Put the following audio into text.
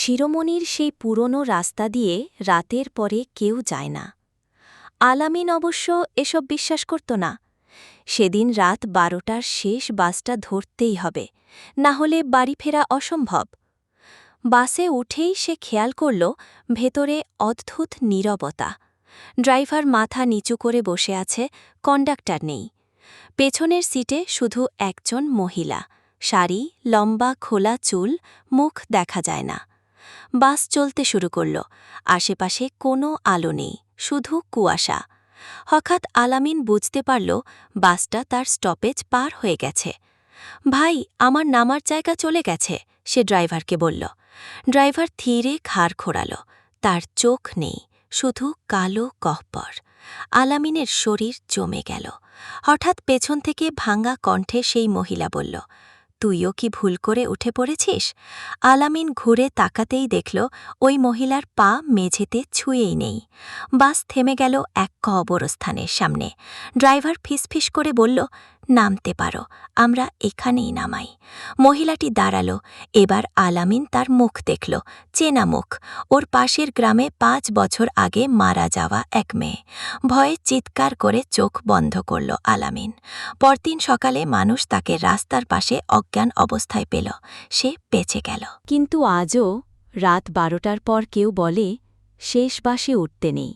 শিরোমণির সেই পুরনো রাস্তা দিয়ে রাতের পরে কেউ যায় না। আলামিন অবশ্য এসব বিশ্বাস করত না। সেদিন রাত 12টার শেষ বাসটা ধরতেই হবে, না হলে বাড়ি ফেরা অসম্ভব। বাসে উঠেই সে খেয়াল করল ভেতরে অদ্ভুত নীরবতা। ড্রাইভার মাথা নিচু করে বসে আছে, কন্ডাক্টর নেই। পেছনের সিটে শুধু একজন মহিলা, শাড়ি, লম্বা খোলা চুল, মুখ দেখা যায় না। বাস চলতে শুরু করল। আশেপাশে কোনো আলো নেই, শুধু কুয়াশা। হঠাৎ আলামিন বুঝতে পারল বাসটা তার স্টপেজ পার হয়ে গেছে। ভাই, আমার নামার জায়গা চলে গেছে, সে ড্রাইভারকে বলল। ড্রাইভার ধীরে ঘাড় খোড়াল। তার চোখ নেই, শুধু কালো গহ্বর। আলামিনের শরীর জমে গেল। হঠাৎ পেছন থেকে ভাঙা কণ্ঠে সেই মহিলা বলল, তুইও কি ভুল করে উঠে পড়েছিস? আলামিন ঘুরে তাকাতেই দেখল ওই মহিলার পা মেঝেতে ছুঁয়েই নেই। বাস থেমে গেল এক কবরস্থানের সামনে। ড্রাইভার ফিসফিস করে বলল, নামতে পারো, আমরা এখানেই নামাই। মহিলাটি দাঁড়াল। এবার আলামিন তার মুখ দেখল, চেনা মুখ। ওর পাশের গ্রামে 5 বছর আগে মারা যাওয়া এক মেয়ে। ভয়ে চিৎকার করে চোখ বন্ধ করল আলামিন। পরদিন সকালে মানুষ তাকে রাস্তার পাশে অজ্ঞান অবস্থায় পেল। সে বেঁচে গেল। কিন্তু আজও রাত 12টার পর কেউ বলে, শেষ বাসে উঠতে নেই।